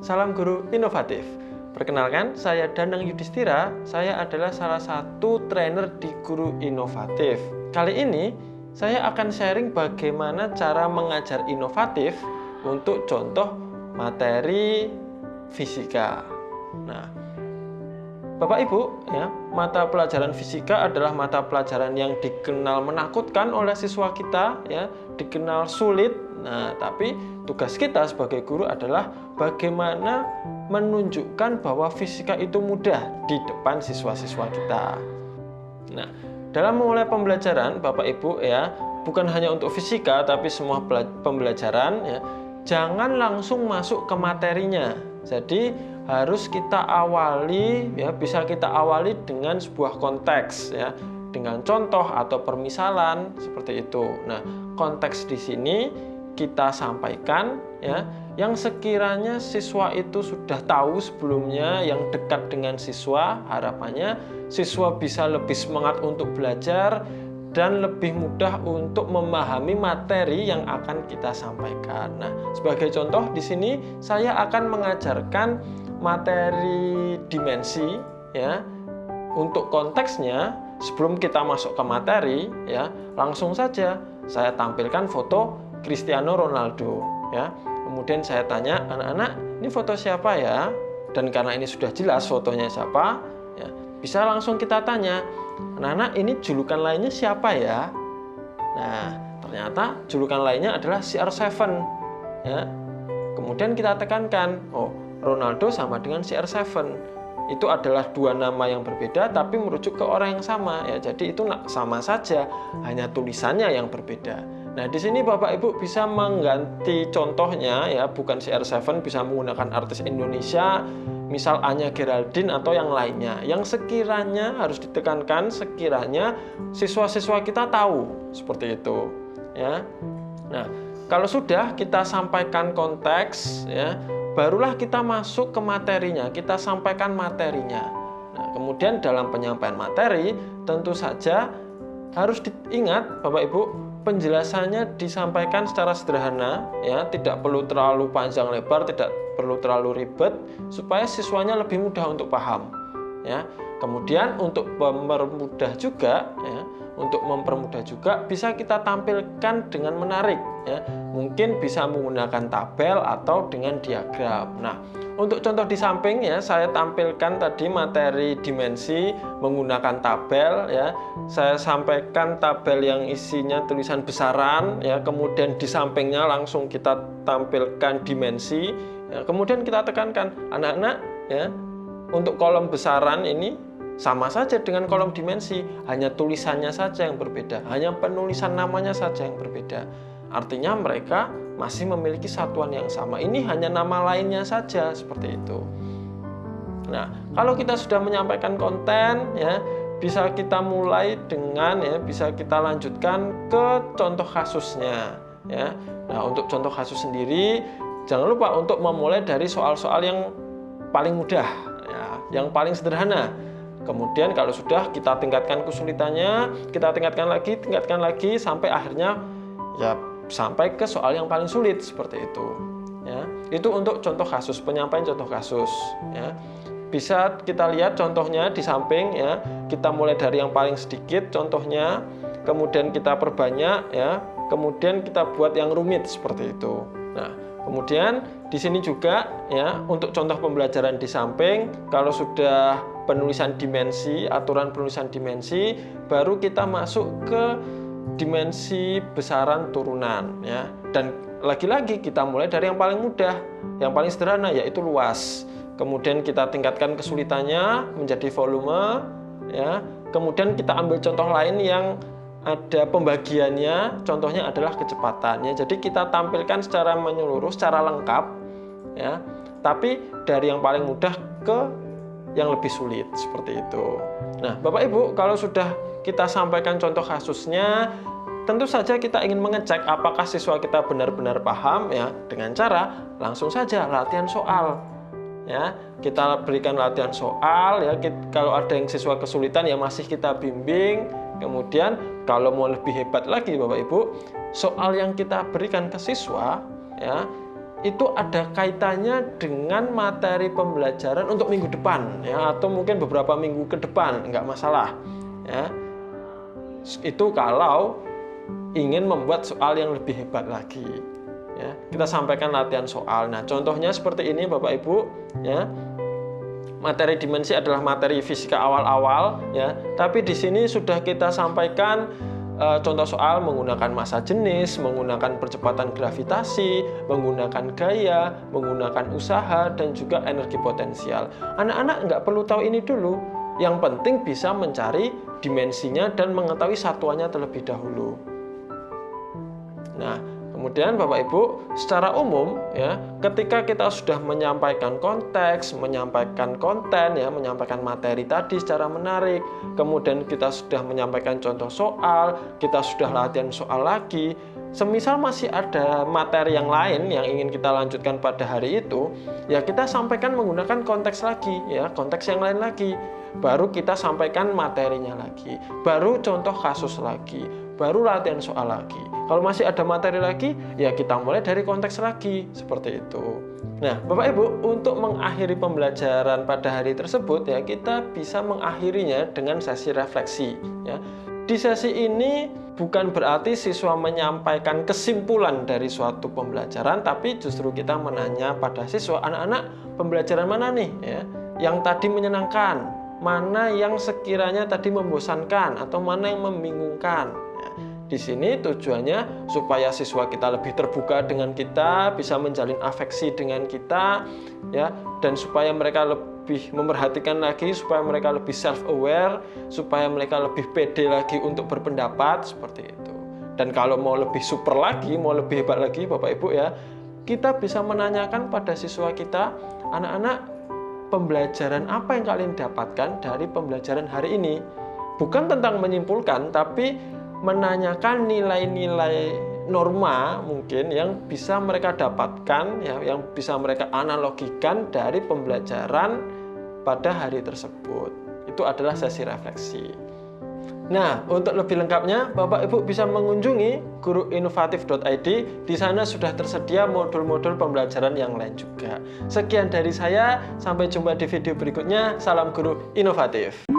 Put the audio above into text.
Salam guru inovatif. Perkenalkan, saya Danang Yudhistira. Saya adalah salah satu trainer di Guru Inovatif. Kali ini, saya akan sharing bagaimana cara mengajar inovatif untuk contoh materi fisika. Nah, Bapak Ibu, ya, mata pelajaran fisika adalah mata pelajaran yang dikenal menakutkan oleh siswa kita, ya, dikenal sulit. Nah, tapi tugas kita sebagai guru adalah bagaimana menunjukkan bahwa fisika itu mudah di depan siswa-siswa kita. Nah, dalam memulai pembelajaran, Bapak Ibu, ya, bukan hanya untuk fisika tapi semua pembelajaran, ya, jangan langsung masuk ke materinya. Jadi harus kita awali, ya, bisa kita awali dengan sebuah konteks, ya, dengan contoh atau permisalan seperti itu. Nah, konteks di sini kita sampaikan, ya, yang sekiranya siswa itu sudah tahu sebelumnya, yang dekat dengan siswa. Harapannya siswa bisa lebih semangat untuk belajar dan lebih mudah untuk memahami materi yang akan kita sampaikan. Nah, sebagai contoh di sini saya akan mengajarkan materi dimensi, ya. Untuk konteksnya, sebelum kita masuk ke materi, ya, langsung saja saya tampilkan foto Cristiano Ronaldo, ya. Kemudian saya tanya, anak-anak, ini foto siapa ya? Dan karena ini sudah jelas fotonya siapa, ya, bisa langsung kita tanya, anak-anak, ini julukan lainnya siapa ya? Nah, ternyata julukan lainnya adalah CR7, ya. Kemudian kita tekankan, oh, Ronaldo sama dengan CR7. Itu adalah dua nama yang berbeda tapi merujuk ke orang yang sama, ya. Jadi itu sama saja, hanya tulisannya yang berbeda. Nah, di sini Bapak Ibu bisa mengganti contohnya, ya, bukan CR7, bisa menggunakan artis Indonesia, misal Anya Geraldine atau yang lainnya. Yang sekiranya harus ditekankan, sekiranya siswa-siswa kita tahu seperti itu, ya. Nah, kalau sudah kita sampaikan konteks, ya, barulah kita masuk ke materinya, kita sampaikan materinya. Nah, kemudian dalam penyampaian materi, tentu saja harus diingat Bapak Ibu, penjelasannya disampaikan secara sederhana, ya, tidak perlu terlalu panjang lebar, tidak perlu terlalu ribet, supaya siswanya lebih mudah untuk paham, ya. Kemudian untuk mempermudah juga, ya, bisa kita tampilkan dengan menarik, ya. Mungkin bisa menggunakan tabel atau dengan diagram. Nah, untuk contoh di samping, ya, saya tampilkan tadi materi dimensi menggunakan tabel, ya. Saya sampaikan tabel yang isinya tulisan besaran, ya. Kemudian di sampingnya langsung kita tampilkan dimensi, ya. Kemudian kita tekankan, anak-anak, ya, untuk kolom besaran ini sama saja dengan kolom dimensi, hanya tulisannya saja yang berbeda, hanya penulisan namanya saja yang berbeda. Artinya mereka masih memiliki satuan yang sama. Ini hanya nama lainnya saja, seperti itu. Nah, kalau kita sudah menyampaikan konten, ya, bisa kita mulai dengan, ya, bisa kita lanjutkan ke contoh kasusnya, ya. Nah, untuk contoh kasus sendiri, jangan lupa untuk memulai dari soal-soal yang paling mudah, ya, yang paling sederhana. Kemudian kalau sudah kita tingkatkan kesulitannya, kita tingkatkan lagi sampai akhirnya, ya, sampai ke soal yang paling sulit seperti itu, ya. Itu untuk contoh kasus, penyampaian contoh kasus, ya. Bisa kita lihat contohnya di samping, ya. Kita mulai dari yang paling sedikit contohnya, kemudian kita perbanyak, ya. Kemudian kita buat yang rumit seperti itu. Nah, kemudian di sini juga, ya, untuk contoh pembelajaran di samping, kalau sudah penulisan dimensi, aturan penulisan dimensi, baru kita masuk ke dimensi besaran turunan, ya. Dan lagi-lagi kita mulai dari yang paling mudah, yang paling sederhana, yaitu luas. Kemudian kita tingkatkan kesulitannya menjadi volume, ya. Kemudian kita ambil contoh lain yang ada pembagiannya, contohnya adalah kecepatan, ya. Jadi kita tampilkan secara menyeluruh, secara lengkap, ya. Tapi dari yang paling mudah ke yang lebih sulit, seperti itu. Nah, Bapak Ibu, kalau sudah kita sampaikan contoh kasusnya, tentu saja kita ingin mengecek apakah siswa kita benar-benar paham, ya, dengan cara langsung saja latihan soal, ya. Kita berikan latihan soal, ya. Kalau ada yang siswa kesulitan, ya masih kita bimbing. Kemudian kalau mau lebih hebat lagi Bapak Ibu, soal yang kita berikan ke siswa, ya, itu ada kaitannya dengan materi pembelajaran untuk minggu depan ya, atau mungkin beberapa minggu ke depan, nggak masalah ya. Itu kalau ingin membuat soal yang lebih hebat lagi ya. Kita sampaikan latihan soal. Nah, contohnya seperti ini Bapak Ibu ya. Materi dimensi adalah materi fisika awal-awal ya, tapi di sini sudah kita sampaikan contoh soal menggunakan massa jenis, menggunakan percepatan gravitasi, menggunakan gaya, menggunakan usaha, dan juga energi potensial. Anak-anak nggak perlu tahu ini dulu, yang penting bisa mencari dimensinya dan mengetahui satuannya terlebih dahulu. Nah, kemudian Bapak Ibu, secara umum ya, ketika kita sudah menyampaikan konteks, menyampaikan konten ya, menyampaikan materi tadi secara menarik, kemudian kita sudah menyampaikan contoh soal, kita sudah latihan soal lagi, semisal masih ada materi yang lain yang ingin kita lanjutkan pada hari itu, ya kita sampaikan menggunakan konteks lagi ya, konteks yang lain lagi. Baru kita sampaikan materinya lagi, baru contoh kasus lagi, baru latihan soal lagi. Kalau masih ada materi lagi, ya kita mulai dari konteks lagi, seperti itu. Nah, Bapak Ibu, untuk mengakhiri pembelajaran pada hari tersebut, ya kita bisa mengakhirinya dengan sesi refleksi. Ya. Di sesi ini bukan berarti siswa menyampaikan kesimpulan dari suatu pembelajaran, tapi justru kita menanya pada siswa, anak-anak pembelajaran mana nih, ya, yang tadi menyenangkan, mana yang sekiranya tadi membosankan, atau mana yang membingungkan. Di sini tujuannya supaya siswa kita lebih terbuka dengan kita, bisa menjalin afeksi dengan kita, ya, dan supaya mereka lebih memerhatikan lagi, supaya mereka lebih self-aware, supaya mereka lebih pede lagi untuk berpendapat, seperti itu. Dan kalau mau lebih super lagi, mau lebih hebat lagi, Bapak Ibu ya, kita bisa menanyakan pada siswa kita, anak-anak, pembelajaran apa yang kalian dapatkan dari pembelajaran hari ini? Bukan tentang menyimpulkan, tapi menanyakan nilai-nilai norma mungkin yang bisa mereka dapatkan, ya, yang bisa mereka analogikan dari pembelajaran pada hari tersebut. Itu adalah sesi refleksi. Nah, untuk lebih lengkapnya, Bapak Ibu bisa mengunjungi guruinovatif.id. Di sana sudah tersedia modul-modul pembelajaran yang lain juga. Sekian dari saya, sampai jumpa di video berikutnya. Salam guru inovatif.